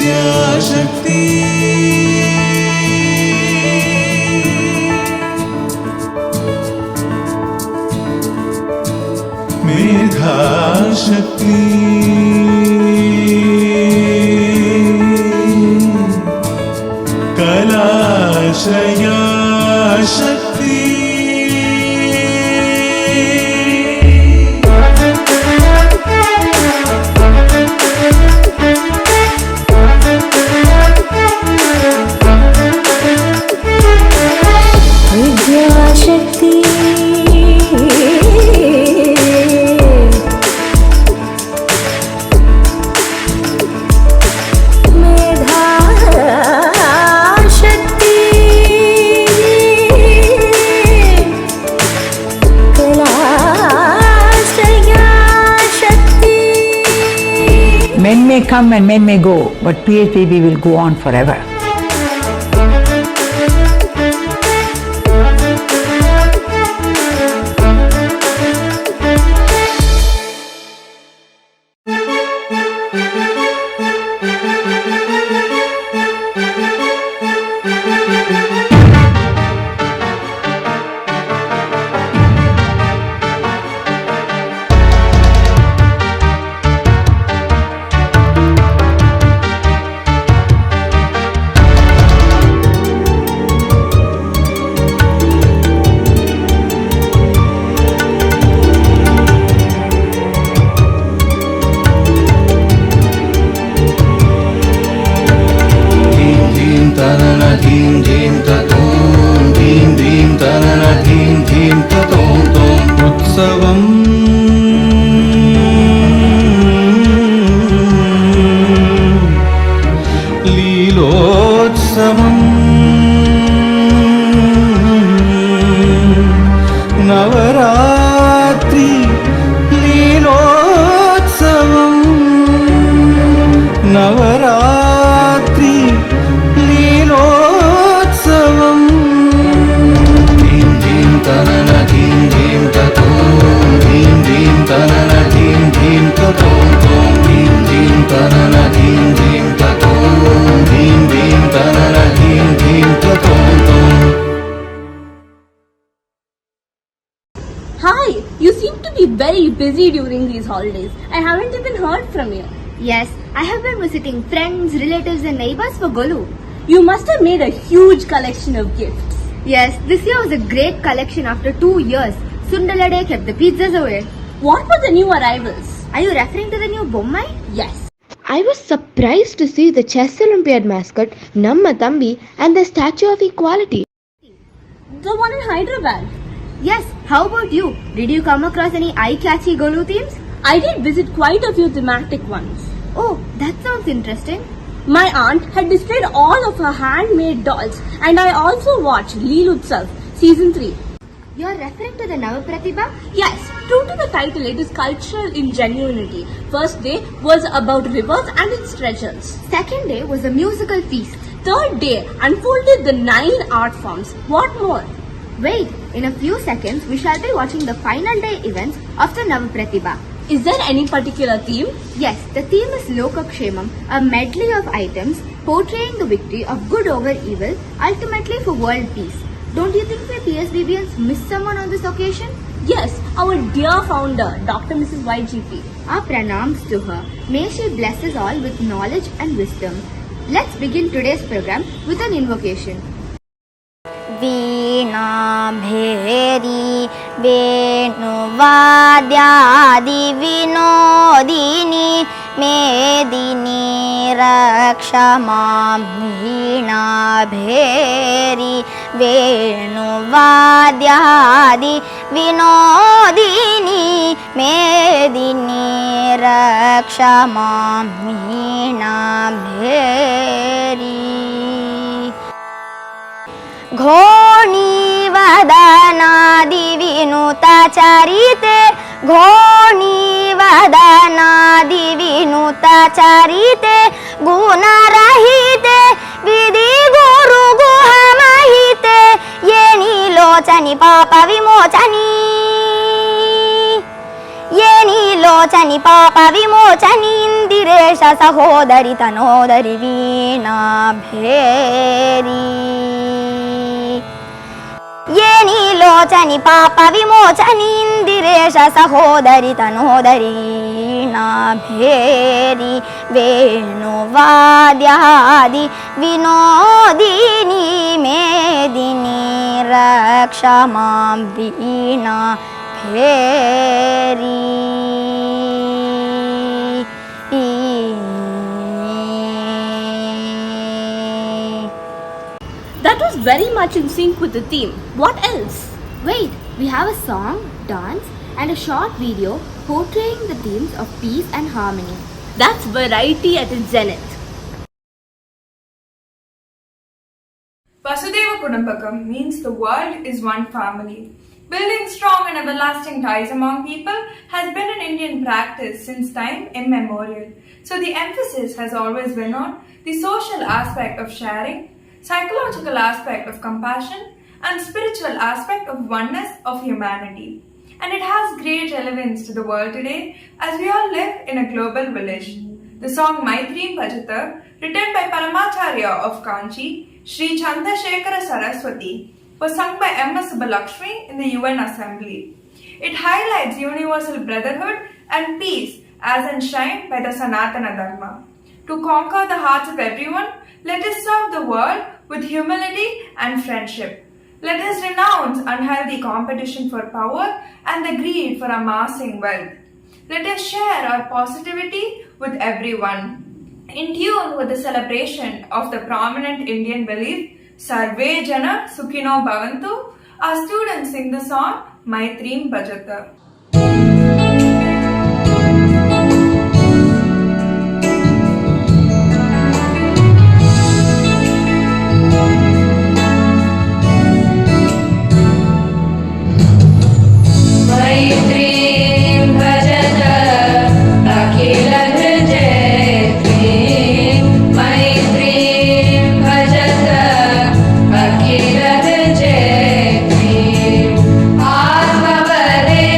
विद्याशक्ति मेधाशक्ति कलाशया शक्ति विद्याशक्ति Men may come and men may go, but PSBB will go on forever. उत्सवम् लीलोत्सवम् Navratri लीलोत्सवम् Navratri लीलोत्सवम् धीं धीं तनन धीं धीं ततों धीं धीं तनन धीं धीं ततों धीं धीं तनन धीं धीं ततों धीं धीं तनन धीं धीं ततों. Hi, you seem to be very busy during these holidays. I haven't even heard from you. Yes, I have been visiting friends, relatives and neighbors for Golu. You must have made a huge collection of gifts. Yes, this year was a great collection after 2 years. Sundalade kept the pizzas away. What were the new arrivals? Are you referring to the new Bommai? Yes. I was surprised to see the Chess Olympiad mascot Namma Thambi and the Statue of Equality. The one in Hyderabad. Yes, how about you? Did you come across any eye-catchy Golu themes? I did visit quite a few thematic ones. Oh, that sounds interesting. My aunt had displayed all of her handmade dolls, and I also watched Leelothsavam season 3. You are referring to the Navapratibha? Yes, true to the title, it is cultural ingenuity. First day was about rivers and its treasures. Second day was a musical feast. Third day unfolded the 9 art forms. What more? Wait, in a few seconds we shall be watching the final day events of the Navapratibha. Is there any particular theme? Yes, the theme is LOKAKSHEMAM, a medley of items portraying the victory of good over evil, ultimately for world peace. Don't you think we PSBBians missed someone on this occasion? Yes, our dear founder, Dr. Mrs. YGP. Our pranams to her. May she bless us all with knowledge and wisdom. Let's begin today's program with an invocation. वीणा भेरी वेणुवाद्यादि विनोदिनी मेदिनी रक्षा मां वीणा भेरी वेणुवाद्यादि विनोदिनी मेदिनी रक्षा मां वीणा भेरी घोणी वदनादि विनुता चरिते घोणी वदनादि विनुता चरिते गुणरहिते विधि गुरु गुहमहिते ये नीलोचनि पाप विमोचनी ये नीलोचनि पाप विमोचनी इंदिरेश सहोदरी तनोदरी वीणा भेरी ये नीलोचनि पाप विमोचनि इंदिरेश सहोदरी तनोदरी वीणा भेरी वेणुवाद्यादि विनोदिनी मेदिनी रक्षा मां वीणा भेरी That was very much in sync with the theme. What else? Wait, we have a song, dance, and a short video portraying the themes of peace and harmony. That's variety at its zenith. Vasudeva Kudumbakam means the world is one family. Building strong and everlasting ties among people has been an Indian practice since time immemorial. So the emphasis has always been on the social aspect of sharing, psychological aspect of compassion, and spiritual aspect of oneness of humanity. And it has great relevance to the world today as we all live in a global village. The song Maitreem Bhajata, written by Paramacharya of Kanchi, Sri Chandrasekhara Saraswati, was sung by M.S. Subbulakshmi in the UN Assembly. It highlights universal brotherhood and peace as enshrined by the Sanatana Dharma. To conquer the hearts of everyone, let us serve the world with humility and friendship. Let us renounce unhealthy competition for power and the greed for amassing wealth. Let us share our positivity with everyone. In tune with the celebration of the prominent Indian belief, Sarve Jana Sukhino Bhavantu, our students sing the song Maitreem Bhajata. Maitreem Bhajata Akhila Hrijayatri Maitreem Bhajata Akhila Hrijayatri Atmavare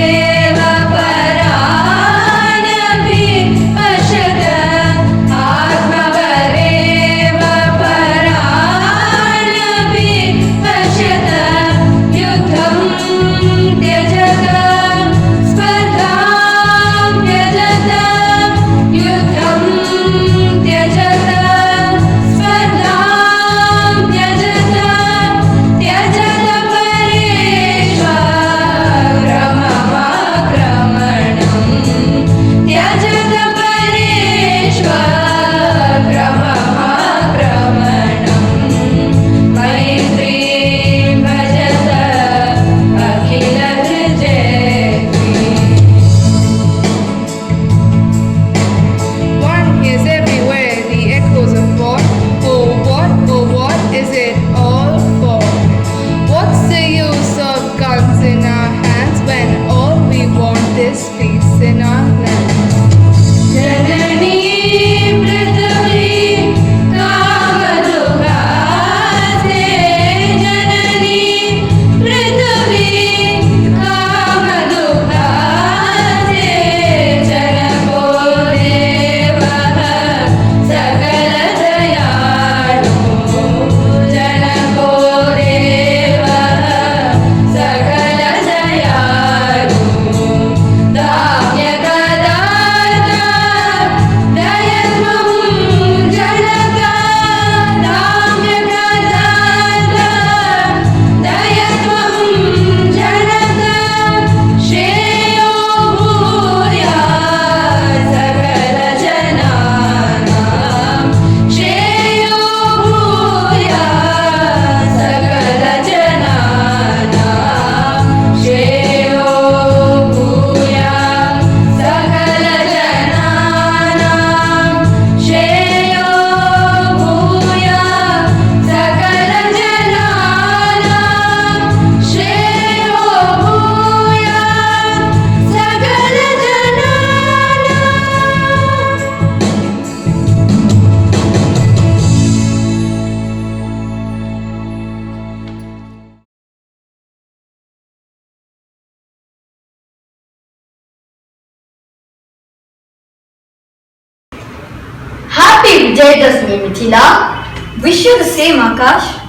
Vijayadhasami, Mithila. Wish you the same, Akash.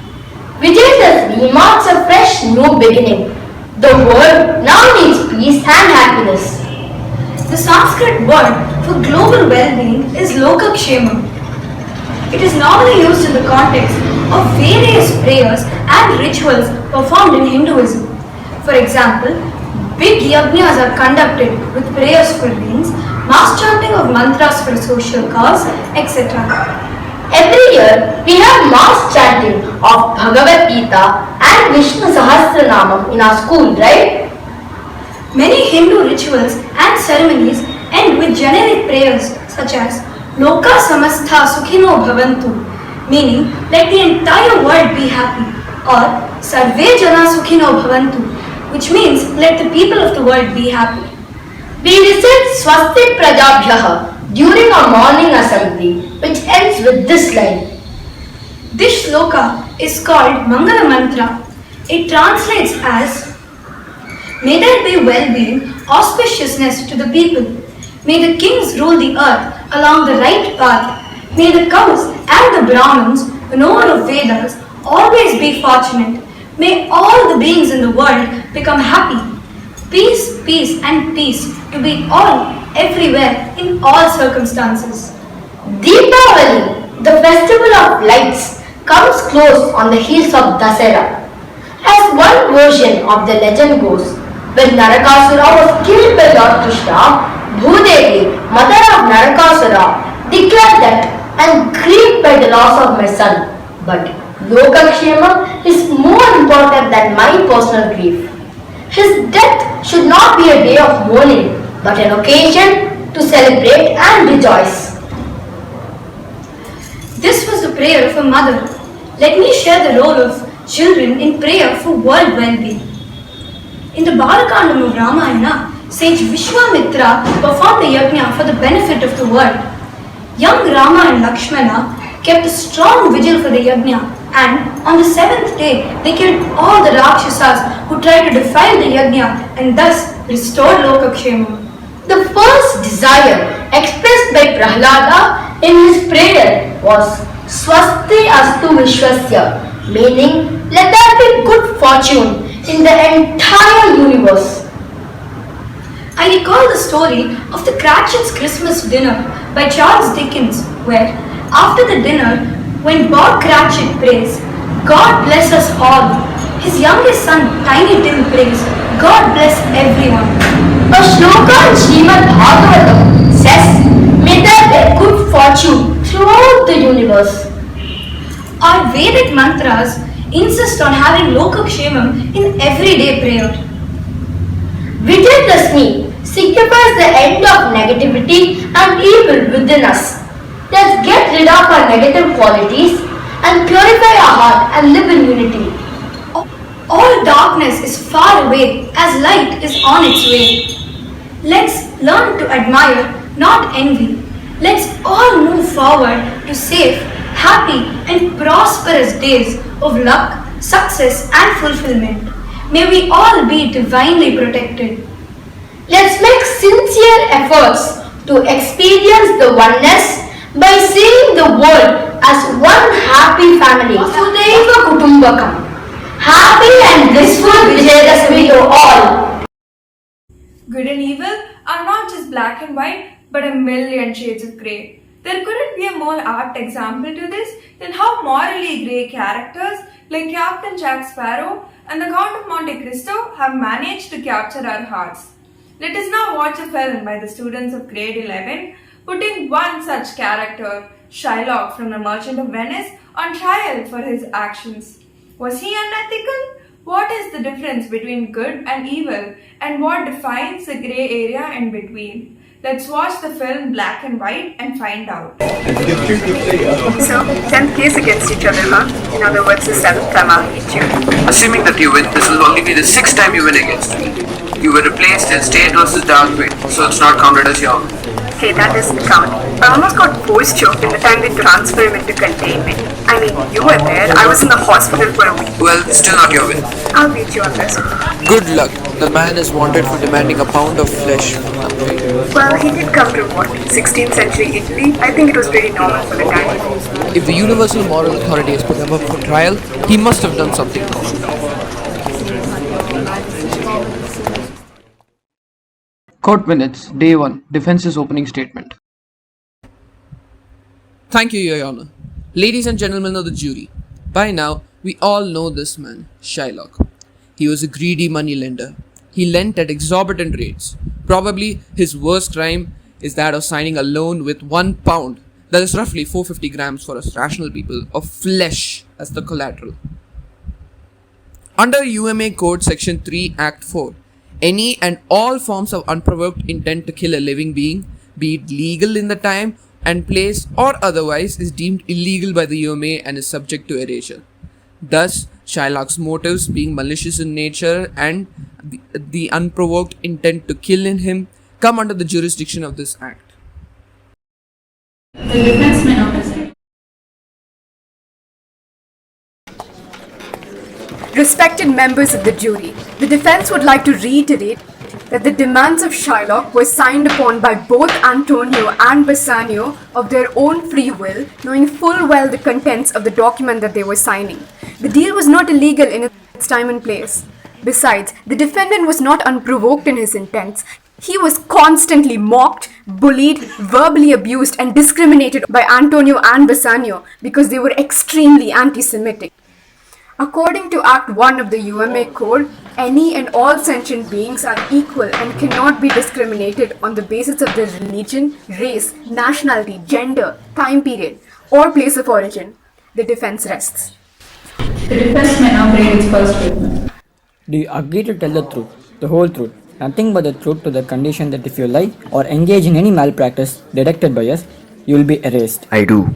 Vijayadhasami marks a fresh new beginning. The world now needs peace and happiness. The Sanskrit word for global well-being is LOKAKSHEMAM. It is normally used in the context of various prayers and rituals performed in Hinduism. For example, big yajnas are conducted with prayers for rains, mass chanting of mantras for a social cause, etc. Every year we have mass chanting of Bhagavad Gita and Vishnu Sahasranamam in our school, right? Many Hindu rituals and ceremonies end with generic prayers such as Loka Samastha Sukhino Bhavantu, meaning let the entire world be happy, or Sarve Jana Sukhino Bhavantu, which means let the people of the world be happy. We recite Swasti Prajabhyaha during our morning assembly, which ends with this line. This shloka is called Mangala Mantra. It translates as may there be well-being, auspiciousness to the people. May the kings rule the earth along the right path. May the cows and the Brahmins, the knower of Vedas, always be fortunate. May all the beings in the world become happy. Peace, peace and peace to be all, everywhere, in all circumstances. Deepavali, the festival of lights, comes close on the heels of Dasara. As one version of the legend goes, when Narakasura was killed by Lord Krishna, Bhudevi, mother of Narakasura, declared that "I am grieved by the loss of my son, but Lokakshemam is more important than my personal grief. His death should not be a day of mourning, but an occasion to celebrate and rejoice." This was the prayer of a mother. Let me share the role of children in prayer for world well-being. In the Balakandam of Ramayana, sage Vishwamitra performed a yajna for the benefit of the world. Young Rama and Lakshmana kept a strong vigil for the yajna, and on the seventh day they killed all the Rakshasas who tried to defile the yajna and thus restored Lokakshemam. The first desire expressed by Prahlada in his prayer was Swasti Astu Vishwasya, meaning let there be good fortune in the entire universe. I recall the story of the Cratchit's Christmas dinner by Charles Dickens, where after the dinner, when Bob Cratchit prays, "God bless us all," his youngest son Tiny Tim prays, "God bless everyone." A shloka in Srimad Bhagavatam says, "May there be good fortune throughout the universe." Our Vedic mantras insist on having Lokakshemam in everyday prayer. Vijayadhasami signifies the end of negativity and evil within us. Let's get rid of our negative qualities and purify our heart and live in unity. All darkness is far away as light is on its way. Let's learn to admire, not envy. Let's all move forward to safe, happy and prosperous days of luck, success and fulfillment. May we all be divinely protected. Let's make sincere efforts to experience the oneness by seeing the world as one happy family. Vasudhaiva Kutumbakam. Happy and blissful Vijayadhasami to all. Good and evil are not just black and white, but a million shades of grey. There couldn't be a more apt example to this than how morally grey characters like Captain Jack Sparrow and the Count of Monte Cristo have managed to capture our hearts. Let us now watch a film by the students of grade 11 putting one such character, Shylock from The Merchant of Venice, on trial for his actions. Was he unethical? What is the difference between good and evil, and what defines the grey area in between? Let's watch the film Black and White and find out. So, 10th case against each other, huh? In other words, the 7th time I'll beat you. Assuming that you win, this will only be the 6th time you win against me. You were replaced in state versus dark so it's not counted as your win. Okay, that doesn't count. I almost got force choked in the time they transferred him into containment. I mean, you were there. I was in the hospital for a week. Well, still not your win. I'll beat you on this. Good luck. The man is wanted for demanding a pound of flesh. Well, he did come from what? 16th century Italy? I think it was pretty normal for the time. If the universal moral authority has put him up for trial, he must have done something wrong. Court minutes, day 1, defense's opening statement. Thank you, Your Honor. Ladies and gentlemen of the jury, by now we all know this man, Shylock. He was a greedy moneylender. He lent at exorbitant rates. Probably his worst crime is that of signing a loan with £1, that is roughly 450 grams for us rational people, of flesh as the collateral. Under UMA Code Section 3 Act 4, any and all forms of unprovoked intent to kill a living being, be it legal in the time and place or otherwise, is deemed illegal by the UMA and is subject to erasure. Thus, Shylock's motives being malicious in nature and the unprovoked intent to kill in him come under the jurisdiction of this act. The defense may now present. Respected members of the jury, the defense would like to reiterate that the demands of Shylock were signed upon by both Antonio and Bassanio of their own free will, knowing full well the contents of the document that they were signing. The deal was not illegal in its time and place. Besides, the defendant was not unprovoked in his intents. He was constantly mocked, bullied, verbally abused, and discriminated by Antonio and Bassanio because they were extremely anti-Semitic. According to Act 1 of the UMA Code, any and all sentient beings are equal and cannot be discriminated on the basis of their religion, race, nationality, gender, time period, or place of origin. The defense rests. The defense may now bring its first witness. Do you agree to tell the truth, the whole truth, nothing but the truth, to the condition that if you lie or engage in any malpractice detected by us, you will be erased? I do.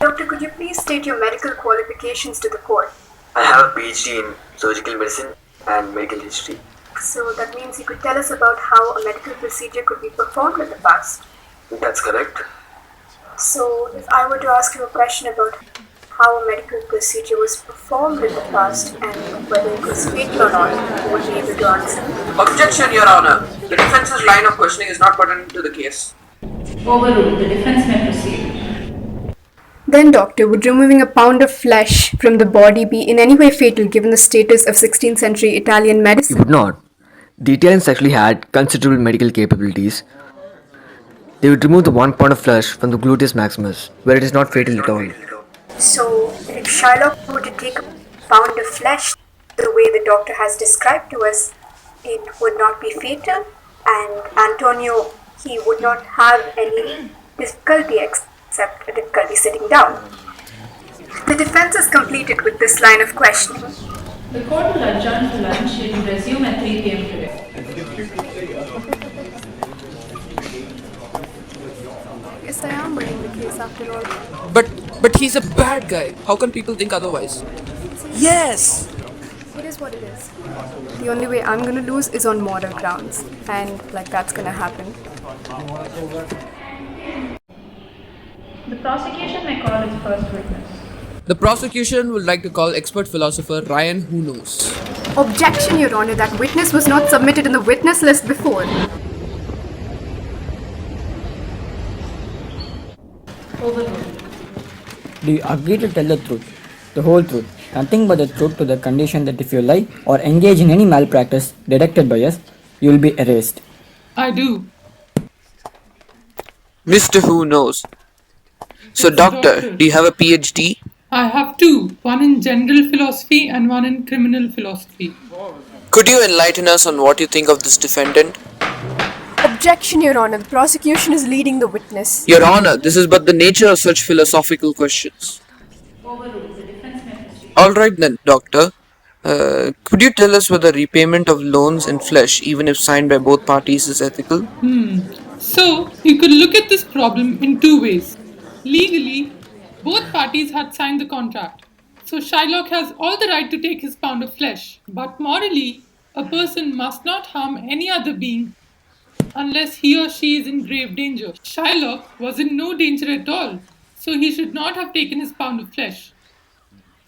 Doctor, could you please state your medical qualifications to the court? I have a PhD in surgical medicine and medical history. So that means you could tell us about how a medical procedure could be performed in the past. That's correct. So if I were to ask you a question about how a medical procedure was performed in the past and whether it was fatal or not, you would be able to answer. Objection, Your Honor. The defense's line of questioning is not pertinent to the case. Overruled. The defense may proceed. Then, doctor, would removing a pound of flesh from the body be in any way fatal given the status of 16th century Italian medicine? It would not. The Italians actually had considerable medical capabilities. They would remove the 1 pound of flesh from the gluteus maximus, where it is not fatal at all. So, if Shylock were to take a pound of flesh the way the doctor has described to us, it would not be fatal, and Antonio, he would not have any difficulty except a difficulty sitting down. The defense is completed with this line of questioning. The court will adjourn for lunch. It will resume at 3 p.m. today. Yes, I am winning the case after all. But he's a bad guy. How can people think otherwise? Yes! It is what it is. The only way I'm gonna lose is on moral grounds, and that's gonna happen. The prosecution may call its first witness. The prosecution would like to call expert philosopher Ryan Who Knows. Objection, Your Honor. That witness was not submitted in the witness list before. Overruled. Do you agree to tell the truth, the whole truth, nothing but the truth, to the condition that if you lie or engage in any malpractice detected by us, you will be erased? I do. Mr. Who Knows. So, doctor, do you have a PhD? I have two, one in general philosophy and one in criminal philosophy. Could you enlighten us on what you think of this defendant? Objection, Your Honor. The prosecution is leading the witness. Your Honor, this is but the nature of such philosophical questions. Overruled. The defense may proceed. Alright then, doctor. Could you tell us whether repayment of loans in flesh, even if signed by both parties, is ethical? So, you could look at this problem in two ways. Legally, both parties had signed the contract. So Shylock has all the right to take his pound of flesh. But morally, a person must not harm any other being unless he or she is in grave danger. Shylock was in no danger at all, so he should not have taken his pound of flesh.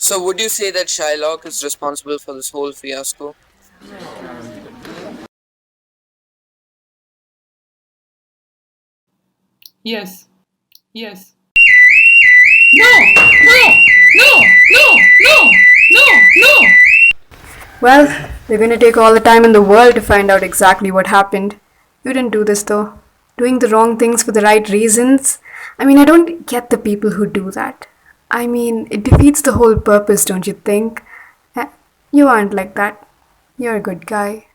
So, would you say that Shylock is responsible for this whole fiasco? Yes. Yes. No! No! No! No! No! No! No! Well, we're going to take all the time in the world to find out exactly what happened. You didn't do this though. Doing the wrong things for the right reasons. I mean, I don't get the people who do that. I mean, it defeats the whole purpose, don't you think? You aren't like that. You're a good guy.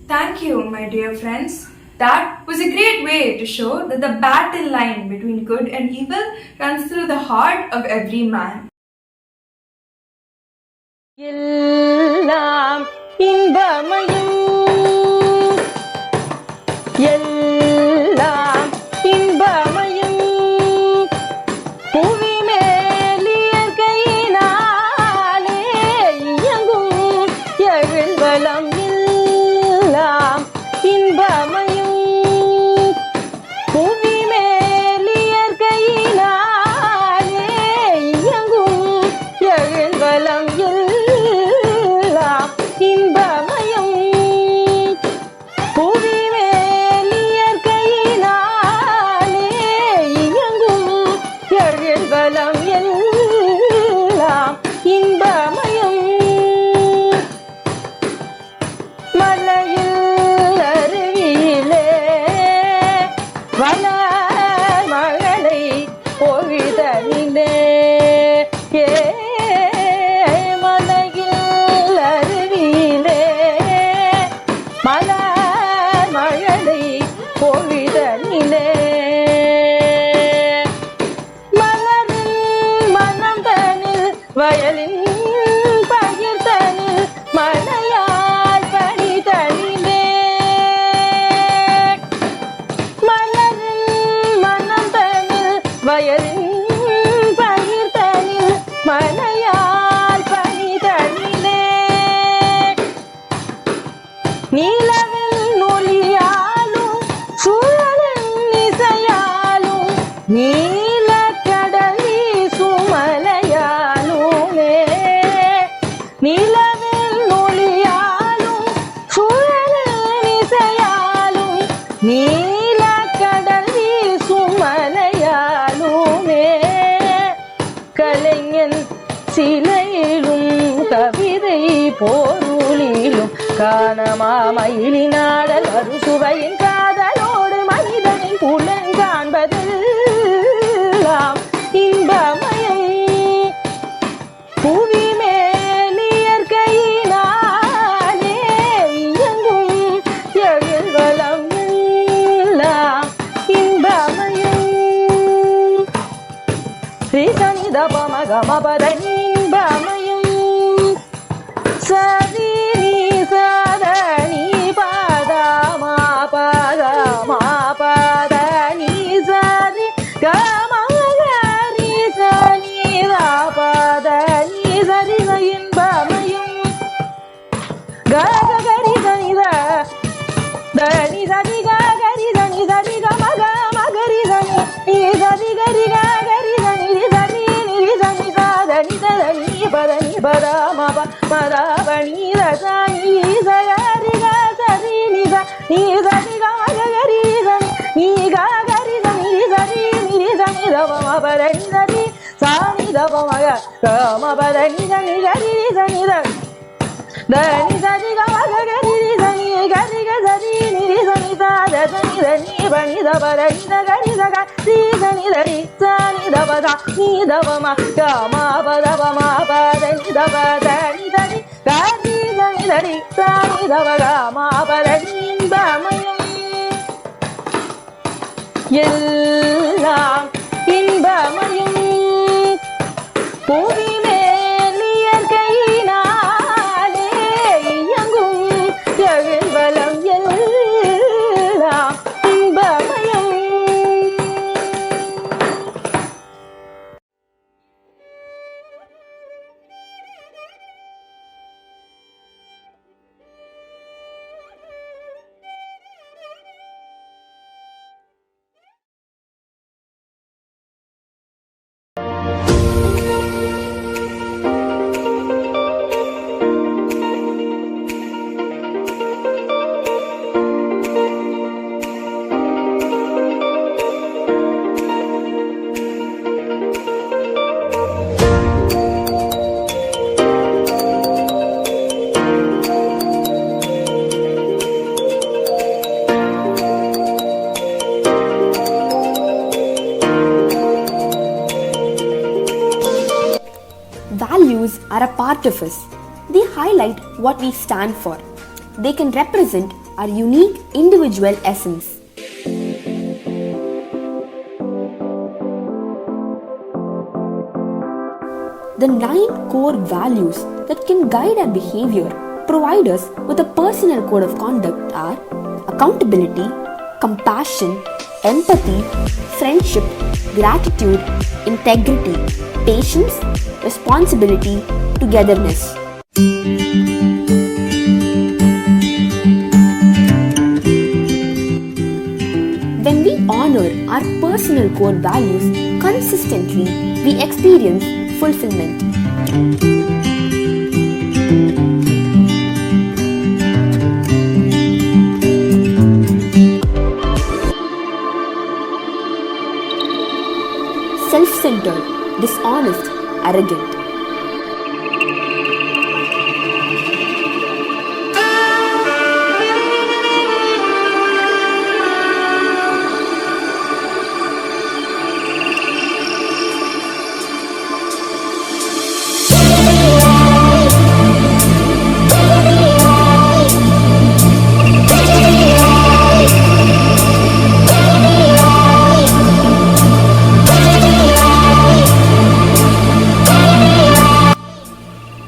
Thank you, my dear friends. That was a great way to show that the battle line between good and evil runs through the heart of every man. எல்லாம் இன்பமயம் எல்லாம் இன்பமயம் புவி மேலியற்கையினாலே இயங்கும் எழுவலம் எல்லாம் இன்பமயம் புவி மேலியற்கையினாலே இயங்கும் எழுவலம் இன்பமயம் புவி மேலியற்கையினாலே இயங்கும் எழுவலம் எல்லாம் இன்பமயம் மலையில் அருவியிலே வளர் மழலை பொழிதலிலே மலையில் அருவியிலே மலர் மழலை பொழிதலிலே மலரின் மனம் தனில் வயலின் பயிர் தனில் மழையால் பனிதலிலே மலரின் மனம் தனில் வயலின் பயிர் தனில் மழையால் பனிதலிலே நீலவின் ஒளியாலும் சுழலின் இசையாலும் நீலக்கடல் வீசும் மலையாலுமே நிலவின் ஒளியாலும் சுழலின் இசையாலும் நீலக்கடல் வீசும் மலையாலுமே கலைஞன் சிலையிலும் கவிதை பொருளிலும் காணமாமயிலினாடல் அறுசுவையின் காதலோடு மனிதனின் புலன் காண்பதெல்லாம் இன்பமயம் புவி மேலியற்கையினாலே இயங்கும் எழுவலம் எல்லாம் இன்பமயம் ஸ்ரீசனித பமகமபத இன்பமயம் சரி நீ சதனி பதமா பதமா பத நீ சரி கமகரி சனி பத நீ சரி இன்பமயம் கரி சனித தனி சரி கரி சனி சரி கமக மகரி சனி நீ சரி கரி கரி சனி சரி நீ சனி சாதனி சதனி பதனி பதமா மதபணி ரசனி சரி சரி நித நீ சரி கமகரி சனி நீ கரி சனி சரி நீ சனி தவம பதனி சரி சானி தவமக கம பதனி சனி கரி சனி தனி சரி கமகரி சனி கரி சரி நீ சனி சாத சனி தனி பணி தபதனி கரி சக ஸ்ரீ சனி தரி சனி தபத நீ தவம கம பதவம பதனி தபதனி தனி கரி சனி தரி சனி தவக ம பதனி இன்பமயம் எல்லாம் இன்பமயம் புவி மேலியற்கையினாலே இயங்கும் எழுவலம் எல்லாம் இன்பமயம் part of us. They highlight what we stand for. They can represent our unique individual essence. The 9 core values that can guide our behavior, provide us with a personal code of conduct are accountability, compassion, empathy, friendship, gratitude, integrity, patience, responsibility, togetherness. When we honor our personal core values consistently, we experience fulfillment. Self-centered, dishonest, arrogant.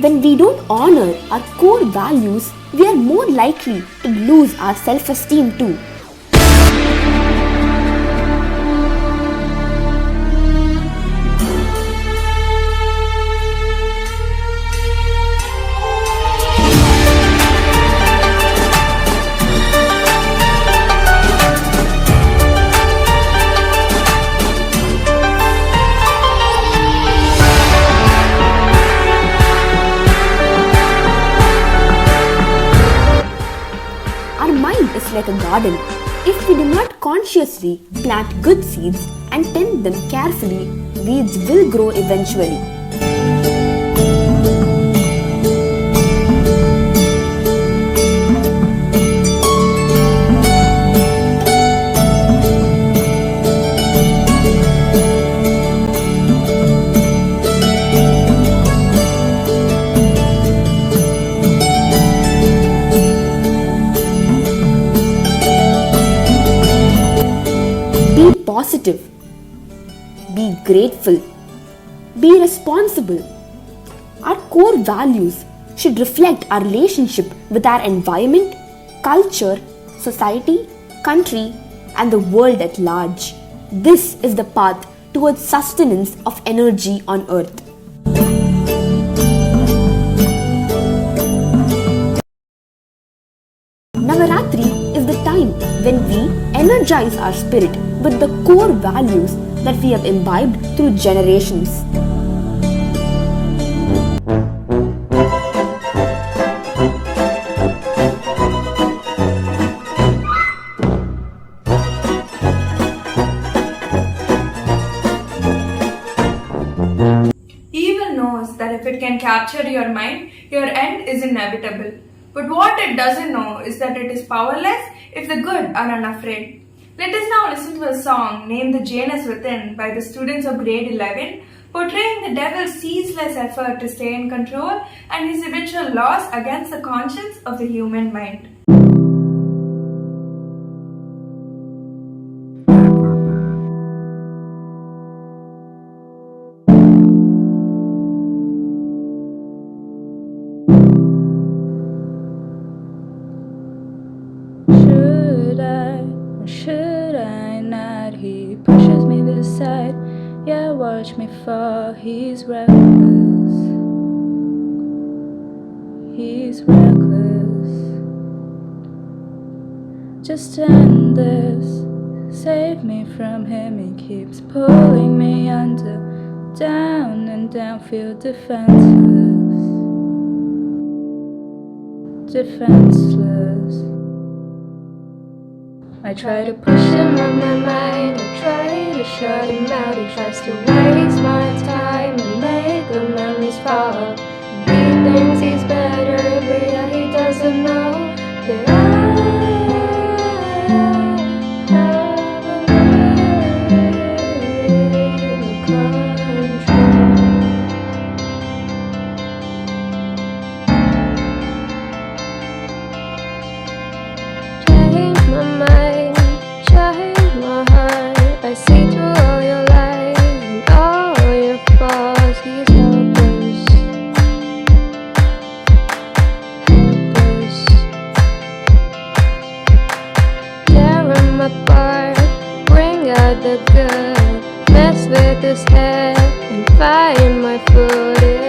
When we don't honor our core values, we are more likely to lose our self-esteem too. Like a garden. If we do not consciously plant good seeds and tend them carefully, weeds will grow eventually. Be positive, be grateful, be responsible. Our core values should reflect our relationship with our environment, culture, society, country, and the world at large. This is the path towards sustenance of energy on earth. Navarathri is the time when we energize our spirit with the core values that we have imbibed through generations. Evil knows that if it can capture your mind, your end is inevitable. But what it doesn't know is that it is powerless if the good are unafraid. Let us now listen to a song named The Janus Within by the students of grade 11, portraying the devil's ceaseless effort to stay in control and his eventual loss against the conscience of the human mind. Should I not? He pushes me aside. Yeah, watch me fall. He's reckless. He's reckless. Just end this. Save me from him. He keeps pulling me under. Down and down. Feel defenseless. Defenseless. I try to push him on my mind, I try to shut him out. He tries to waste my time and make the memories fall. He thinks he's better, but yeah, he doesn't know that I have a little control. see through all your lies and all your flaws. He's helpless, helpless. Tear him apart, bring out the good, mess with his head and find my footing.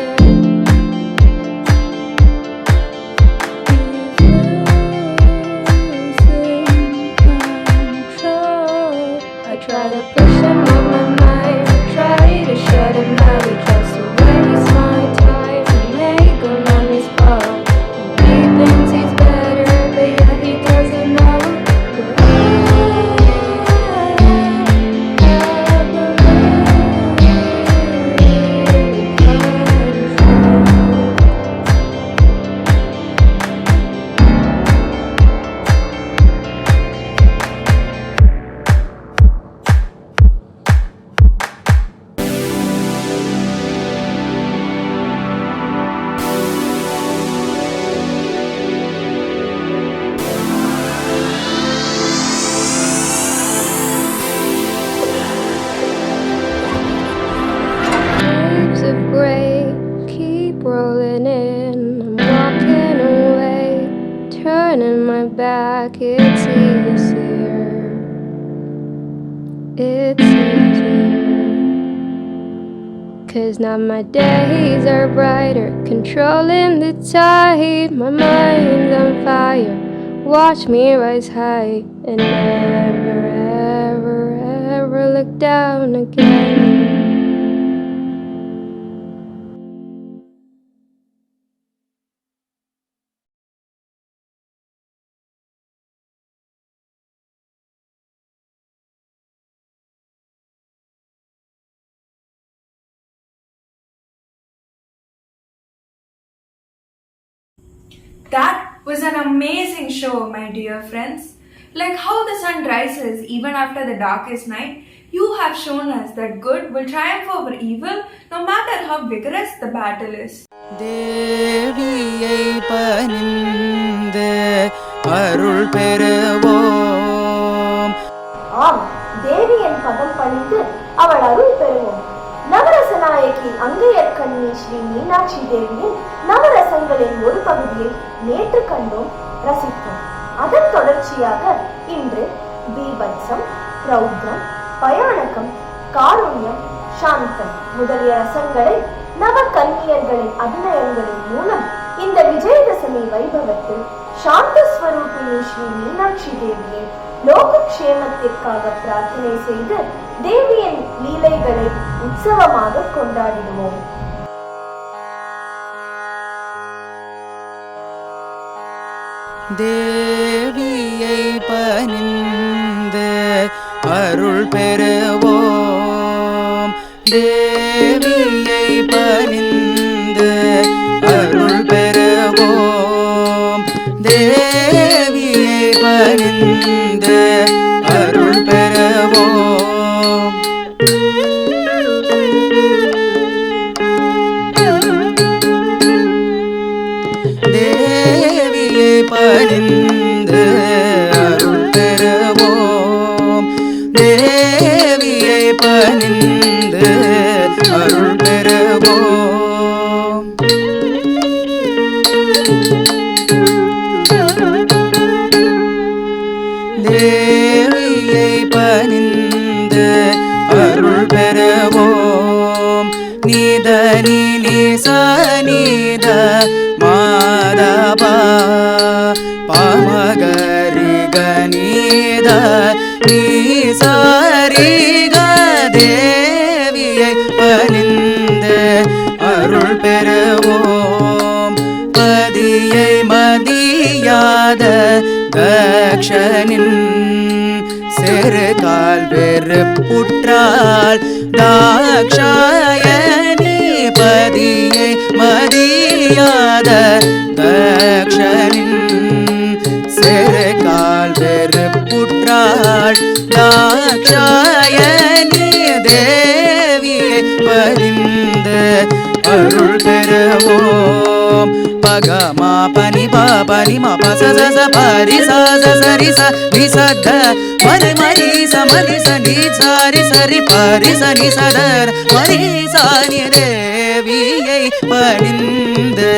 Try to push him on my mind, try to shut him out. He tries to waste my time and make him on his fault. He thinks he's better, but yet he doesn't know. Waves of gray keep rolling in. I'm walking away, turning my back. It's easier. It's easier. 'Cause now my days are brighter, controlling the tide. My mind's on fire. Watch me rise high and never, ever, ever look down again. That was an amazing show, my dear friends. Like how the sun rises even after the darkest night, you have shown us that good will triumph over evil no matter how vigorous the battle is. தேவியை பணிந்து அருள் பெறுவோம். ஆம், தேவியின் பதம் பணிந்து அவள் அருள் பெறுவோம். நவரச நாயகி அங்கையர்கண்ணி ஸ்ரீ மீனாட்சி தேவியின் நவரசங்களின் ஒரு பகுதியை நேற்று கண்டோம், ரசித்தோம். அதன் தொடர்ச்சியாக இன்று பீபத்சம், ரௌத்ரம், பயானகம், காருண்யம், சாந்தம் முதலிய ரசங்களை நவகன்னியர்களின் அபிநயங்களின் மூலம் இந்த விஜயதசமி வைபவத்தில் சாந்த ஸ்வரூபிணி ஸ்ரீ மீனாட்சி தேவியை லோகக்ஷேமத்திற்காக பிரார்த்தனை செய்து தேவியின் லீலைகளை உற்சவமாக கொண்டாடிடுவோம். தேவியை பணிந்து அருள் பெறுவோம். தேவியை பணிந்து அருள் பெறுவோம். தேவியை பணிந்து அருள் பெறுவோம். தேவியை பணிந்து அருள் பெறுவோம். தேவியை பணிந்து அருள் பெறுவோம். தேவியை பணிந்து அருள் பெறுவோம். நிதனி நிசனித மாதபா பாமகரி கணித நீசரிக தேவியை பணிந்து அருள் பெறுவோம். பதியை மதியாத தக்ஷனின் சிறு கால் வெறுப்புற்றால் தாக்ஷாயணி பதியை மதியாத தக்ஷனின் சிறு கால் வெறுப்புற்றால் தாக்ஷாயணி தேவியை பணிந்து அருள் பெறுவோம். பகமா பனி பாப ni ma pa sa sa sa pa ri sa sa sa ri sa ni sa da ma ri sa ni sa ri sa ri pa ri sa ni sa da ma ri sa ni தேவியை பணிந்து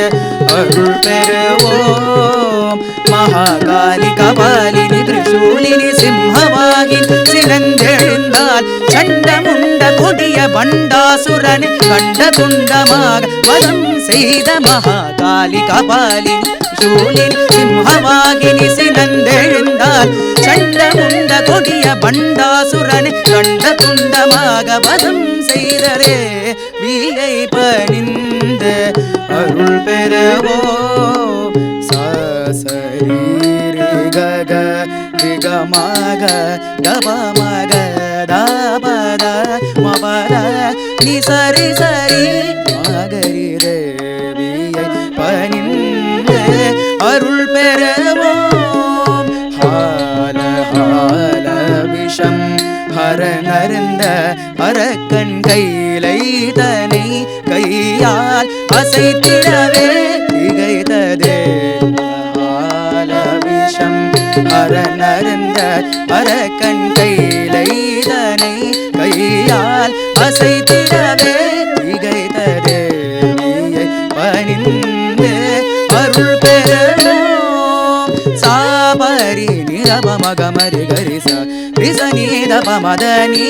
அருள் பெறுவோம். மகாகாலி கபாலினி திரிசூலினி சிம்மவாகினி சினந்தெழுந்தால் சண்டமுண்ட கொடிய பண்டாசுரனை கண்ட துண்டமாக வதம் செய்த மகாகாலி கபாலினி திரிசூலினி சிம்மவாகினி சினந்தெழுந்தால் சண்டமுண்ட கொடிய பண்டாசுரனை கண்ட துண்டமாக வதம் செய்தரே வியை பணிந்து அருள் பெறுவோம். சரி கக ரிகமாக கபமக தபத மபத நி சரி சரி மகரி தேவியை பணிந்து அருள் பெறுவோம். ஹால ஹால விஷம் ஹரநருந்த அரக்கன் கைலை தனை கையால் அசைத்திடவே திகைத்ததே. ஹால விஷம் ஹரநருந்த அரக்கன் கைலை தனை கையால் அசைத்திடவே திகைத்ததே. பணிந்து அருள் பெறுவோம். சாபரி நிரபமகமரி கரிச ரிசனி தப மதனி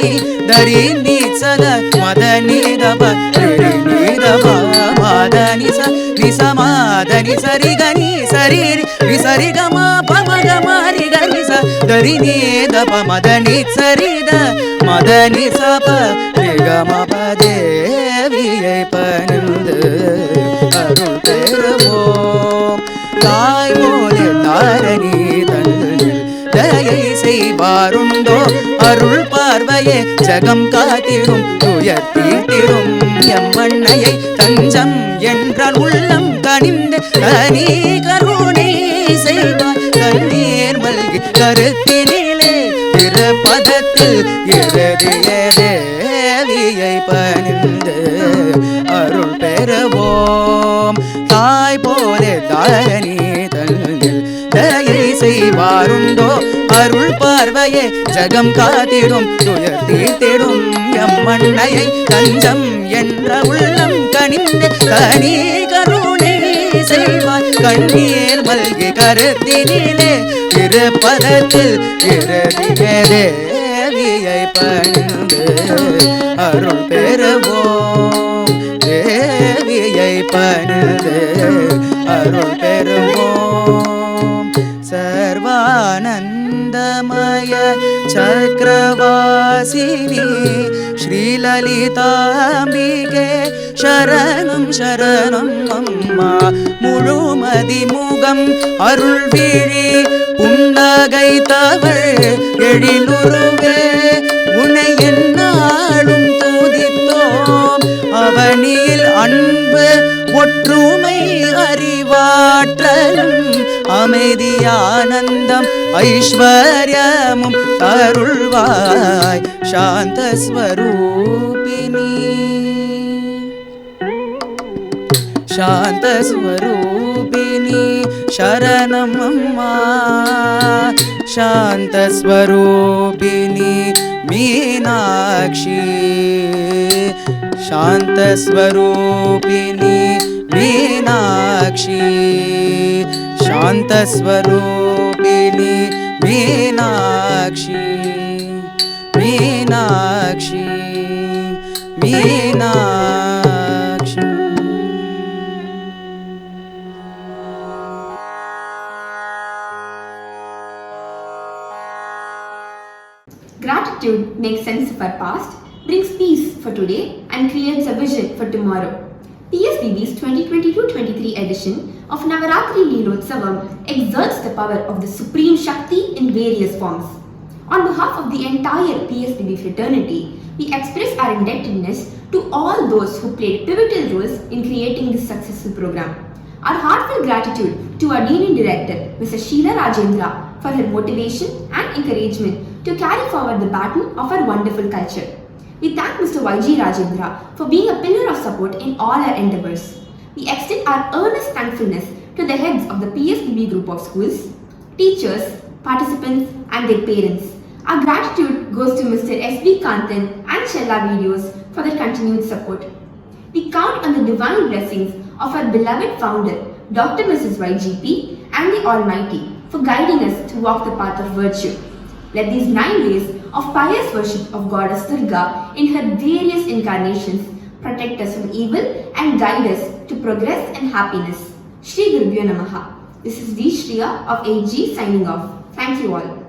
தரி நீச்சல மதனி தப ரினி தப மதனி ச நிசமாதனி சரி கனி சரி ரி சரி கம பம கமரி கனி ச தரி நீ தப மதனி சரி த மதனி சப ரி கம பதேவியை பணிந்து அருள் பெறுவோம். தாய் போலே தாரணி தன்னில் தயை செய்வாருண்டோ அருள் பார்வையே ஜகம் காத்திடும் துயர் தீர்த்திடும் எம்மண்ணையை தஞ்சம் என்றால் உள்ளம் கனிந்து கனி கருணை செய்வார் கண்ணீர் மல்கி கருத்தினிலே இருபதத்தில் இறுதிய தேவியை பணிந்து அருள் பெறுவோம். தாய் போலே தாரணி தன்னில் தயை செய்வாருண்டோ அருள் பார்வையே ஜகம் காத்திடும் துயர் தீர்த்திடும் எம்மண்ணையை தஞ்சம் என்ற உள்ளம் கனிந்து கனி கருணை செய்வாய் கண்ணீர் மல்கி கருத்தினிலே இருபதத்தில் இறுதிய தேவியை பணிந்து அருள் பெறுவோம். தேவியை பணிந்து அருள் பெறுவோம். சர்வானந்தமய சக்கரவாசினி ஸ்ரீலலிதாம்பிகே சரணம் சரணம் அம்மா. முழுமதி முகம் அருள் விழி புன்னகைத்தவள் எழிலுருவே உன்னை எந்நாளும் துதித்தோம். அவனியில் அன்பு ஒற்றுமை அறிவாற்றலும் அமைதியானந்தம் ஐஸ்வர்யமும் தருள்வாய் சாந்த ஸ்வரூபிணி. சாந்த ஸ்வரூபிணி சரணம் அம்மா. சாந்த ஸ்வரூபிணி மீனாட்சி. शांत स्वरूपिणी मीनाक्षी. शांत स्वरूपिणी Meenakshi. Meenakshi Meenakshi. Gratitude makes sense of our past, brings peace for today and creates a vision for tomorrow. PSBB's 2022-23 edition of Navarathri Leelothsavam exerts the power of the Supreme Shakti in various forms. On behalf of the entire PSBB fraternity, we express our indebtedness to all those who played pivotal roles in creating this successful program. Our heartfelt gratitude to our Dean and Director, Mrs. Sheila Rajendra, for her motivation and encouragement to carry forward the baton of our wonderful culture. We thank Mr. YG Rajendra for being a pillar of support in all our endeavours. We extend our earnest thankfulness to the heads of the PSBB Group of schools, teachers, participants and their parents. Our gratitude goes to Mr. S.B. Kantan and Shella Videos for their continued support. We count on the divine blessings of our beloved founder, Dr. Mrs. YGP and the Almighty for guiding us to walk the path of virtue. Let these 9 days of pious worship of Goddess Durga in her various incarnations protect us from evil and guide us to progress and happiness. Shri Gurubhyo Namaha. This is V. Shriya of AG signing off. Thank you all.